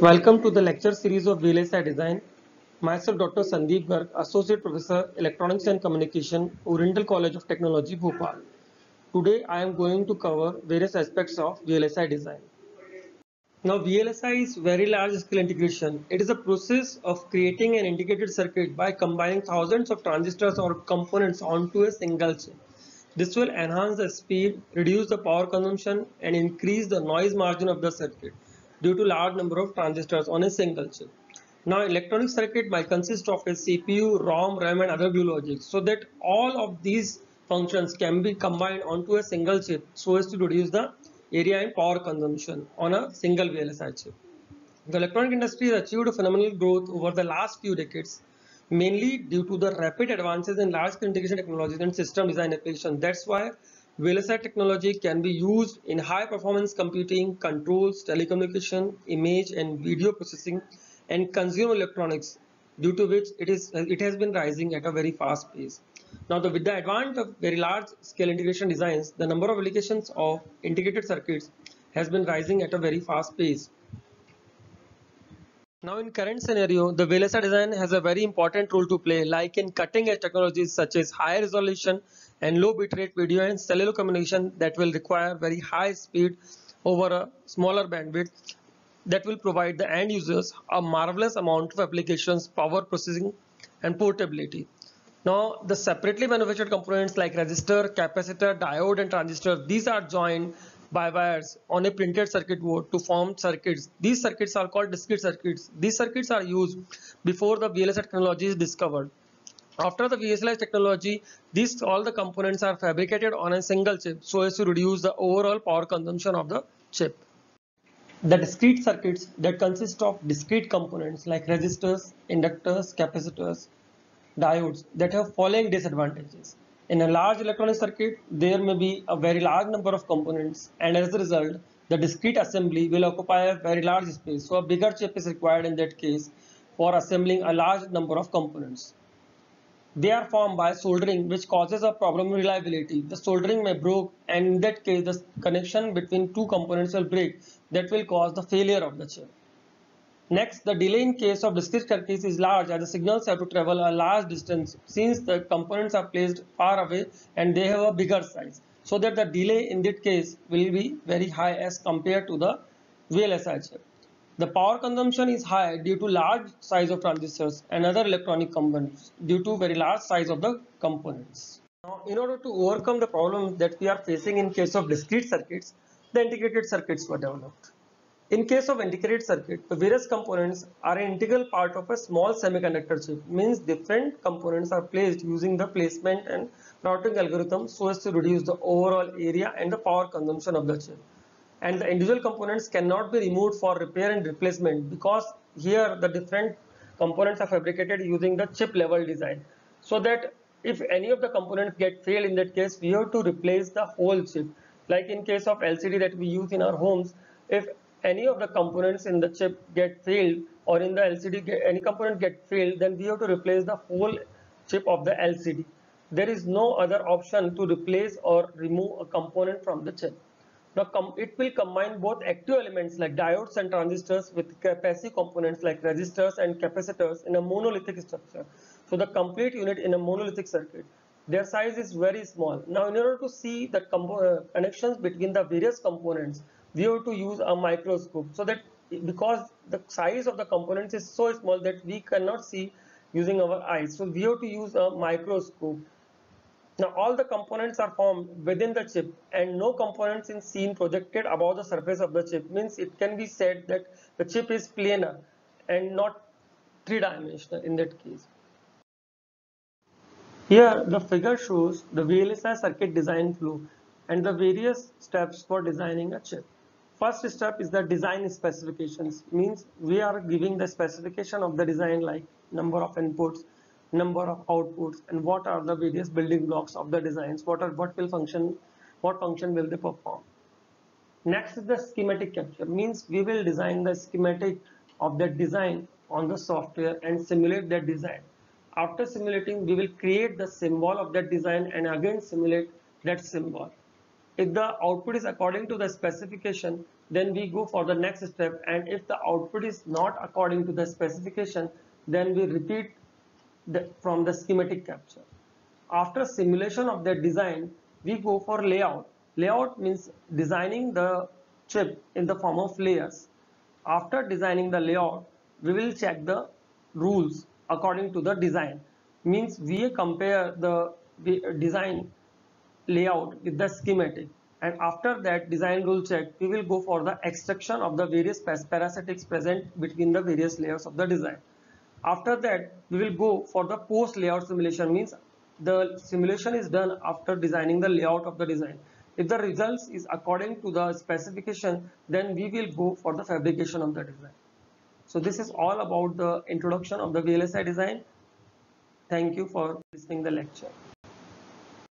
Welcome to the lecture series of VLSI Design. Myself Dr. Sandeep Garg, Associate Professor, Electronics and Communication, Oriental College of Technology, Bhopal. Today I am going to cover various aspects of VLSI design. Now VLSI is very large scale integration. It is a process of creating an integrated circuit by combining thousands of transistors or components onto a single chip. This will enhance the speed, reduce the power consumption and increase the noise margin of the circuit due to large number of transistors on a single chip. Now electronic circuit might consist of a CPU, ROM, RAM and other glue logic so that all of these functions can be combined onto a single chip so as to reduce the area and power consumption on a single VLSI chip. The electronic industry has achieved a phenomenal growth over the last few decades, mainly due to the rapid advances in large-scale integration technologies and system design applications. That's why VLSI technology can be used in high-performance computing, controls, telecommunication, image and video processing, and consumer electronics, due to which it has been rising at a very fast pace. Now, with the advent of very large-scale integration designs, the number of applications of integrated circuits has been rising at a very fast pace. Now in current scenario, the VLSI design has a very important role to play, like in cutting edge technologies such as high resolution and low bitrate video and cellular communication that will require very high speed over a smaller bandwidth that will provide the end users a marvelous amount of applications, power processing and portability. Now the separately manufactured components like resistor, capacitor, diode and transistor, these are joined by wires on a printed circuit board to form circuits. These circuits are called discrete circuits. These circuits are used before the VLSI technology is discovered. After the VLSI technology, all the components are fabricated on a single chip so as to reduce the overall power consumption of the chip. The discrete circuits that consist of discrete components like resistors, inductors, capacitors, diodes that have following disadvantages. In a large electronic circuit, there may be a very large number of components, and as a result, the discrete assembly will occupy a very large space. So a bigger chip is required in that case for assembling a large number of components. They are formed by soldering, which causes a problem in reliability. The soldering may break, and in that case, the connection between two components will break. That will cause the failure of the chip. Next, the delay in case of discrete circuits is large as the signals have to travel a large distance since the components are placed far away and they have a bigger size. So that the delay in that case will be very high as compared to the VLSI chip. The power consumption is high due to large size of transistors and other electronic components due to very large size of the components. Now, in order to overcome the problems that we are facing in case of discrete circuits, the integrated circuits were developed. In case of integrated circuit, the various components are an integral part of a small semiconductor chip. Means different components are placed using the placement and routing algorithm so as to reduce the overall area and the power consumption of the chip. And the individual components cannot be removed for repair and replacement because here the different components are fabricated using the chip level design. So that if any of the components get failed, in that case we have to replace the whole chip. Like in case of LCD that we use in our homes, if any of the components in the chip get failed or in the LCD any component get failed, then we have to replace the whole chip of the LCD. There is no other option to replace or remove a component from the chip. Now it will combine both active elements like diodes and transistors with passive components like resistors and capacitors in a monolithic structure. So the complete unit in a monolithic circuit. Their size is very small. Now in order to see the connections between the various components, we have to use a microscope so that because the size of the components is so small that we cannot see using our eyes. So we have to use a microscope. Now all the components are formed within the chip and no components is seen projected above the surface of the chip. Means it can be said that the chip is planar and not three-dimensional in that case. Here the figure shows the VLSI circuit design flow and the various steps for designing a chip. First step is the design specifications. Means we are giving the specification of the design like number of inputs, number of outputs, and what are the various building blocks of the designs, what function will they perform. Next is the schematic capture. Means we will design the schematic of that design on the software and simulate that design. After simulating, we will create the symbol of that design and again simulate that symbol. If the output is according to the specification, then we go for the next step, and if the output is not according to the specification, then we repeat from the schematic capture. After simulation of the design, we go for layout. Layout means designing the chip in the form of layers. After designing the layout, we will check the rules according to the design. Means we compare the design layout with the schematic, and after that design rule check, we will go for the extraction of the various parasitics present between the various layers of the design. After that, we will go for the post layout simulation. Means the simulation is done after designing the layout of the design. If the results is according to the specification, then we will go for the fabrication of the design. So this is all about the introduction of the VLSI design. Thank you for listening the lecture.